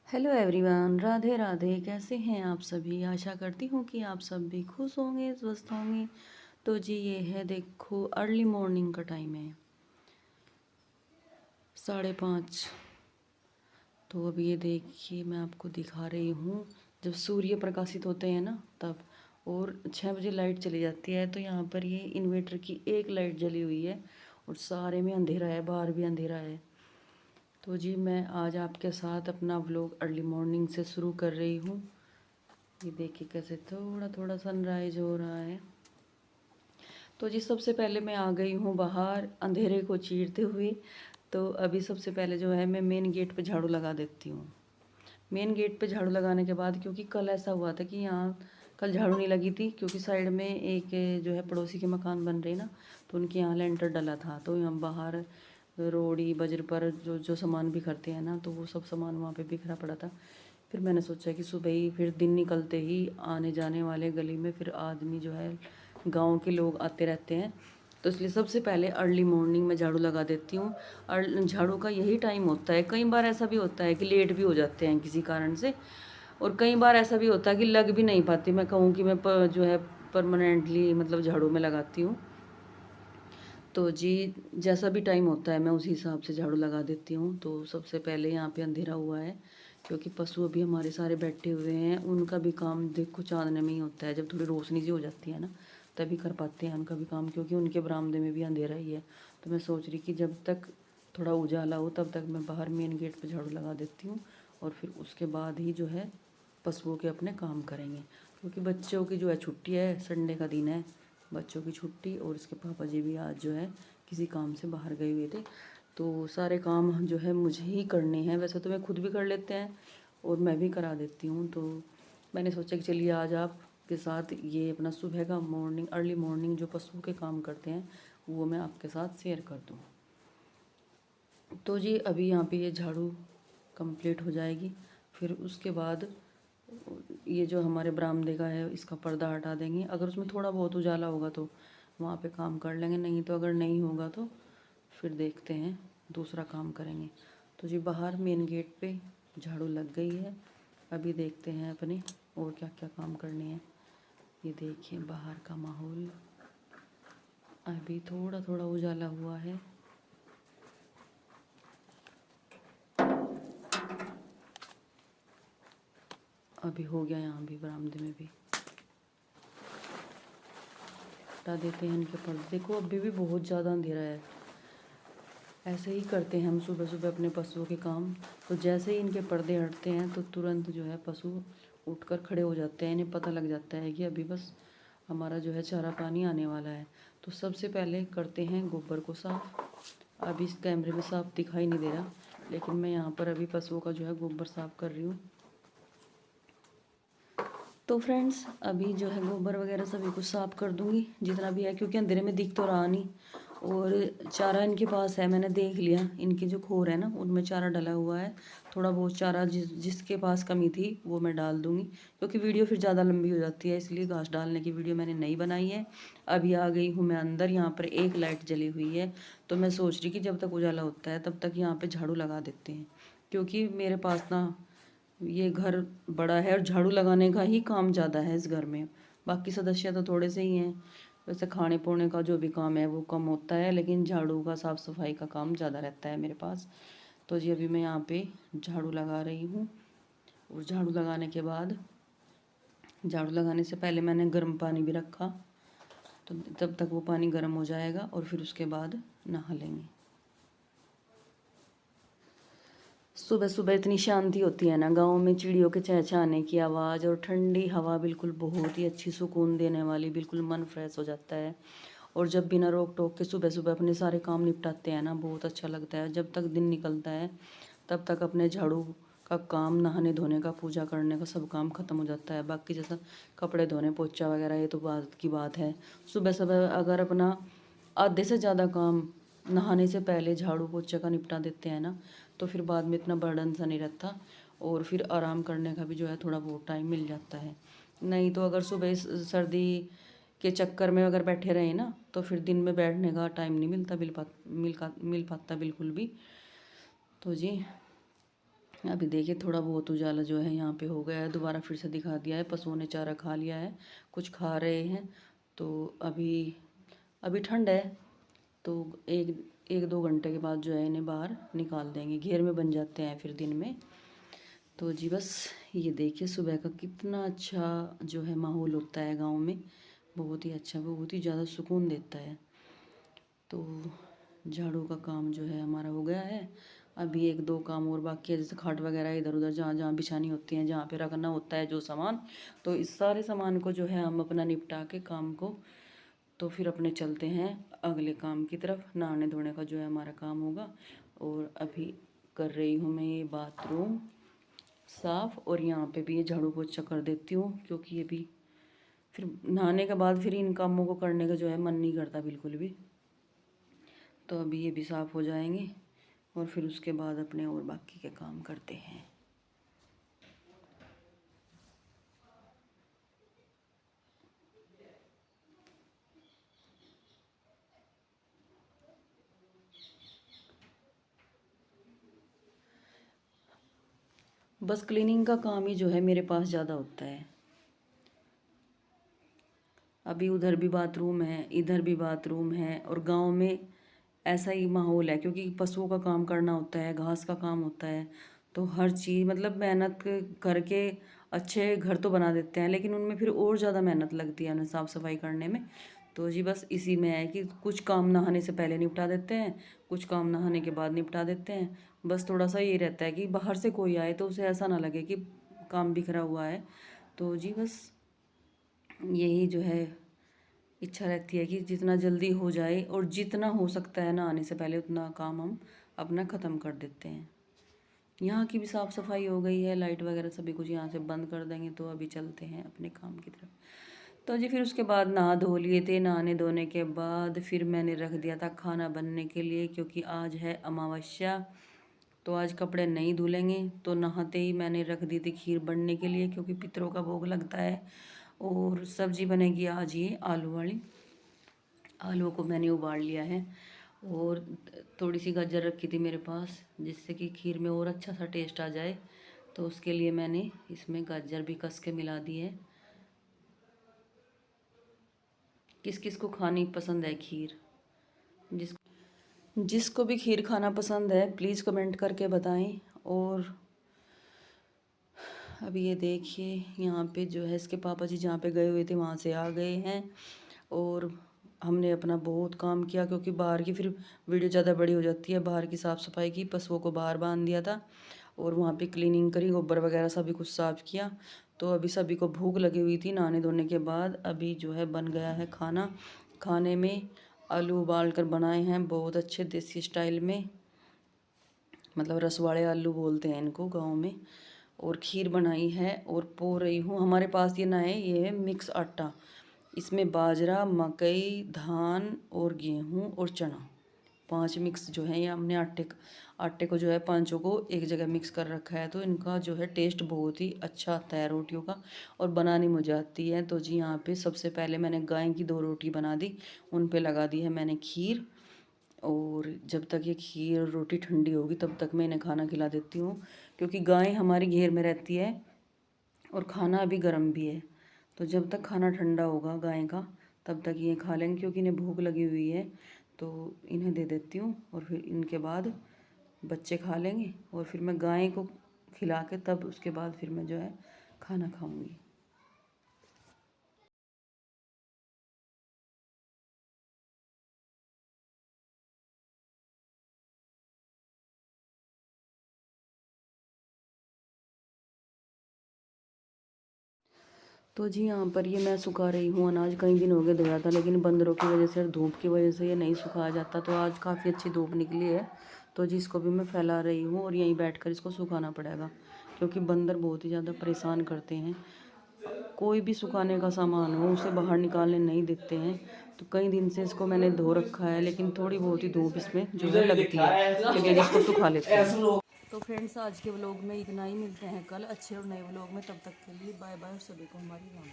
Hello everyone, Radhe Radhe. कैसे हैं आप सभी? आशा करती हूँ कि आप सब भी खुश होंगे, स्वस्थ होंगे। तो जी ये है, देखो अर्ली मॉर्निंग का टाइम है, 5:30। तो अब ये देखिए, मैं आपको दिखा रही हूँ जब सूर्य प्रकाशित होते हैं ना तब। और 6 बजे लाइट चली जाती है, तो यहाँ पर ये इन्वेटर की एक लाइट जली हुई है और सारे में अंधेरा है, बाहर भी अंधेरा है। तो जी मैं आज आपके साथ अपना व्लॉग अर्ली मॉर्निंग से शुरू कर रही हूँ। ये देखिए कैसे थोड़ा थोड़ा सनराइज हो रहा है। तो जी सबसे पहले मैं आ गई हूँ बाहर अंधेरे को चीरते हुए। तो अभी सबसे पहले जो है मैं मेन गेट पे झाड़ू लगा देती हूँ। मेन गेट पे झाड़ू लगाने के बाद, क्योंकि कल ऐसा हुआ था कि यहाँ कल झाड़ू नहीं लगी थी, क्योंकि साइड में एक जो है पड़ोसी के मकान बन रहे ना, तो उनके यहाँ लेंटर डला था। तो यहाँ बाहर रोड़ी बजर पर जो जो सामान बिखरते हैं ना, तो वो सब सामान वहाँ पे बिखरा पड़ा था। फिर मैंने सोचा कि सुबह ही, फिर दिन निकलते ही आने जाने वाले गली में फिर आदमी जो है गांव के लोग आते रहते हैं, तो इसलिए सबसे पहले अर्ली मॉर्निंग में झाड़ू लगा देती हूँ। और झाड़ू का यही टाइम होता है। कई बार ऐसा भी होता है कि लेट भी हो जाते हैं किसी कारण से, और कई बार ऐसा भी होता है कि लग भी नहीं पाती। मैं कहूँ कि मैं जो है परमानेंटली मतलब झाड़ू में लगाती हूँ। तो जी जैसा भी टाइम होता है मैं उसी हिसाब से झाड़ू लगा देती हूँ। तो सबसे पहले यहाँ पे अंधेरा हुआ है, क्योंकि पशु अभी हमारे सारे बैठे हुए हैं। उनका भी काम देखो चाँदने में ही होता है, जब थोड़ी रोशनी सी हो जाती है ना तभी कर पाते हैं उनका भी काम, क्योंकि उनके बरामदे में भी अंधेरा ही है। तो मैं सोच रही कि जब तक थोड़ा उजाला हो तब तक मैं बाहर मेन गेट पर झाड़ू लगा देती हूँ, और फिर उसके बाद ही जो है पशुओं के अपने काम करेंगे। क्योंकि बच्चों की जो है छुट्टी है, संडे का दिन है, बच्चों की छुट्टी। और इसके पापा जी भी आज जो है किसी काम से बाहर गए हुए थे, तो सारे काम जो है मुझे ही करने हैं। वैसे तो मैं खुद भी कर लेते हैं और मैं भी करा देती हूँ। तो मैंने सोचा कि चलिए आज आपके साथ ये अपना सुबह का मॉर्निंग अर्ली मॉर्निंग जो पशुओं के काम करते हैं वो मैं आपके साथ शेयर कर दूँ। तो जी अभी यहाँ पे ये झाड़ू कंप्लीट हो जाएगी। फिर उसके बाद ये जो हमारे बरामदे का है इसका पर्दा हटा देंगे। अगर उसमें थोड़ा बहुत उजाला होगा तो वहाँ पे काम कर लेंगे, नहीं तो अगर नहीं होगा तो फिर देखते हैं, दूसरा काम करेंगे। तो जी बाहर मेन गेट पे झाड़ू लग गई है। अभी देखते हैं अपने और क्या क्या काम करने हैं। ये देखिए बाहर का माहौल, अभी थोड़ा थोड़ा उजाला हुआ है। अभी हो गया यहाँ भी बरामदे में भी। हटा देते हैं इनके पर्दे। देखो अभी भी बहुत ज़्यादा अंधेरा है। ऐसे ही करते हैं हम सुबह सुबह अपने पशुओं के काम। तो जैसे ही इनके पर्दे हटते हैं तो तुरंत जो है पशु उठकर खड़े हो जाते हैं। इन्हें पता लग जाता है कि अभी बस हमारा जो है चारा पानी आने वाला है। तो सबसे पहले करते हैं गोबर को साफ़। अभी इस कैमरे में साफ दिखाई नहीं दे रहा, लेकिन मैं यहाँ पर अभी पशुओं का जो है गोबर साफ़ कर रही हूँ। तो फ्रेंड्स अभी जो है गोबर वगैरह सभी कुछ साफ़ कर दूँगी जितना भी है, क्योंकि अंधेरे में दिख तो रहा नहीं। और चारा इनके पास है, मैंने देख लिया, इनके जो खोर है ना उनमें चारा डला हुआ है। थोड़ा बहुत चारा जिसके पास कमी थी वो मैं डाल दूँगी, क्योंकि वीडियो फिर ज़्यादा लंबी हो जाती है, इसलिए घास डालने की वीडियो मैंने नहीं बनाई है। अभी आ गई हूँ मैं अंदर। यहाँ पर एक लाइट जली हुई है, तो मैं सोच रही कि जब तक उजाला होता है तब तक यहाँ पर झाड़ू लगा देते हैं। क्योंकि मेरे पास ना ये घर बड़ा है और झाड़ू लगाने का ही काम ज़्यादा है इस घर में। बाकी सदस्य तो थोड़े से ही हैं। वैसे खाने पीने का जो भी काम है वो कम होता है, लेकिन झाड़ू का साफ़ सफाई का काम ज़्यादा रहता है मेरे पास। तो जी अभी मैं यहाँ पे झाड़ू लगा रही हूँ। और झाड़ू लगाने के बाद, झाड़ू लगाने से पहले मैंने गर्म पानी भी रखा, तो तब तक वो पानी गर्म हो जाएगा और फिर उसके बाद नहा लेंगे। सुबह सुबह इतनी शांति होती है ना गाँव में, चिड़ियों के चहचहाने की आवाज़ और ठंडी हवा, बिल्कुल बहुत ही अच्छी सुकून देने वाली, बिल्कुल मन फ्रेश हो जाता है। और जब बिना रोक टोक के सुबह सुबह अपने सारे काम निपटाते हैं ना, बहुत अच्छा लगता है। जब तक दिन निकलता है तब तक अपने झाड़ू का काम, नहाने धोने का, पूजा करने का सब काम ख़त्म हो जाता है। बाकी जैसा कपड़े धोने, पोछा वगैरह, ये तो बात की बात है। सुबह सुबह अगर अपना आधे से ज़्यादा काम नहाने से पहले झाड़ू पोछे का निपटा देते हैं ना, तो फिर बाद में इतना बर्डन सा नहीं रहता, और फिर आराम करने का भी जो है थोड़ा बहुत टाइम मिल जाता है। नहीं तो अगर सुबह सर्दी के चक्कर में अगर बैठे रहें ना, तो फिर दिन में बैठने का टाइम नहीं मिलता, मिल पाता बिल्कुल भी। तो जी अभी देखिए थोड़ा बहुत उजाला जो है यहाँ पे हो गया है, दोबारा फिर से दिखा दिया है। पशुओं ने चारा खा लिया है, कुछ खा रहे हैं। तो अभी अभी ठंड है, तो एक एक दो घंटे के बाद जो है इन्हें बाहर निकाल देंगे, घेर में बन जाते हैं फिर दिन में। तो जी बस ये देखिए सुबह का कितना अच्छा जो है माहौल होता है गांव में, बहुत ही अच्छा, बहुत ही ज़्यादा सुकून देता है। तो झाड़ू का काम जो है हमारा हो गया है। अभी एक दो काम और बाकी है, जैसे खाट वगैरह इधर उधर जहाँ जहाँ बिछानी होती हैं, जहाँ पे रखना होता है जो सामान, तो इस सारे सामान को जो है हम अपना निपटा के काम को, तो फिर अपने चलते हैं अगले काम की तरफ। नहाने धोने का जो है हमारा काम होगा। और अभी कर रही हूँ मैं ये बाथरूम साफ़, और यहाँ पे भी ये झाड़ू पोछा कर देती हूँ, क्योंकि ये भी फिर नहाने के बाद फिर इन कामों को करने का जो है मन नहीं करता बिल्कुल भी। तो अभी ये भी साफ़ हो जाएंगे और फिर उसके बाद अपने और बाकी के काम करते हैं। बस क्लीनिंग का काम ही जो है मेरे पास ज़्यादा होता है। अभी उधर भी बाथरूम है, इधर भी बाथरूम है, और गांव में ऐसा ही माहौल है, क्योंकि पशुओं का काम करना होता है, घास का काम होता है। तो हर चीज़ मतलब मेहनत करके अच्छे घर तो बना देते हैं, लेकिन उनमें फिर और ज़्यादा मेहनत लगती है उन्हें साफ़ सफाई करने में। तो जी बस इसी में है कि कुछ काम नहाने से पहले निपटा देते हैं, कुछ काम नहाने के बाद निपटा देते हैं। बस थोड़ा सा ये रहता है कि बाहर से कोई आए तो उसे ऐसा ना लगे कि काम बिखरा हुआ है। तो जी बस यही जो है इच्छा रहती है कि जितना जल्दी हो जाए और जितना हो सकता है नहाने से पहले उतना काम हम अपना ख़त्म कर देते हैं। यहाँ की भी साफ़ सफाई हो गई है, लाइट वगैरह सभी कुछ यहाँ से बंद कर देंगे। तो अभी चलते हैं अपने काम की तरफ। तो जी फिर उसके बाद नहा धो लिए थे। नहाने धोने के बाद फिर मैंने रख दिया था खाना बनने के लिए, क्योंकि आज है अमावस्या, तो आज कपड़े नहीं धुलेंगे। तो नहाते ही मैंने रख दी थी खीर बनने के लिए, क्योंकि पितरों का भोग लगता है। और सब्जी बनेगी आज ये आलू वाली। आलूओं को मैंने उबाल लिया है, और थोड़ी सी गाजर रखी थी मेरे पास, जिससे कि खीर में और अच्छा सा टेस्ट आ जाए। तो उसके लिए मैंने इसमें गाजर भी कस के मिला दी है। किस किस को खानी पसंद है खीर, जिसको भी खीर खाना पसंद है प्लीज़ कमेंट करके बताएं। और अभी ये देखिए यहाँ पे जो है इसके पापा जी जहाँ पे गए हुए थे वहाँ से आ गए हैं, और हमने अपना बहुत काम किया, क्योंकि बाहर की फिर वीडियो ज़्यादा बड़ी हो जाती है। बाहर की साफ़ सफाई की, पशुओं को बाहर बांध दिया था, और वहाँ पे क्लीनिंग करी, गोबर वगैरह सभी कुछ साफ़ किया। तो अभी सभी को भूख लगी हुई थी नहाने धोने के बाद। अभी जो है बन गया है खाना। खाने में आलू उबाल कर बनाए हैं बहुत अच्छे देसी स्टाइल में, मतलब रसवाड़े आलू बोलते हैं इनको गाँव में। और खीर बनाई है और पो रही हूँ। हमारे पास ये ना है, ये है मिक्स आटा। इसमें बाजरा, मकई, धान और गेहूँ और चना, 5 मिक्स जो है ये हमने आटे को जो है पांचों को एक जगह मिक्स कर रखा है। तो इनका जो है टेस्ट बहुत ही अच्छा आता है रोटियों का, और बनानी मुझे आती है। तो जी यहाँ पे सबसे पहले मैंने गाय की 2 रोटी बना दी, उन पे लगा दी है मैंने खीर। और जब तक ये खीर और रोटी ठंडी होगी तब तक मैं इन्हें खाना खिला देती हूँ, क्योंकि गाय हमारी घेर में रहती है और खाना अभी गर्म भी है। तो जब तक खाना ठंडा होगा गाय का तब तक ये खा लेंगे, क्योंकि इन्हें भूख लगी हुई है। तो इन्हें दे देती हूँ, और फिर इनके बाद बच्चे खा लेंगे, और फिर मैं गाय को खिला के तब उसके बाद फिर मैं जो है खाना खाऊंगी। तो जी यहाँ पर ये मैं सुखा रही हूँ अनाज। कई दिन हो गए धोया था, लेकिन बंदरों की वजह से और धूप की वजह से ये नहीं सुखाया जाता। तो आज काफ़ी अच्छी धूप निकली है, तो जी इसको भी मैं फैला रही हूँ, और यहीं बैठकर इसको सुखाना पड़ेगा, क्योंकि बंदर बहुत ही ज़्यादा परेशान करते हैं। कोई भी सुखाने का सामान हो उसे बाहर निकालने नहीं देते हैं। तो कई दिन से इसको मैंने धो रखा है, लेकिन थोड़ी बहुत ही धूप इसमें जो है लगती है, चलिए इसको सुखा लेते हैं। तो फ्रेंड्स आज के व्लॉग में इतना ही। मिलते हैं कल अच्छे और नए व्लॉग में, तब तक के लिए बाय बाय। सभी को हमारी राम।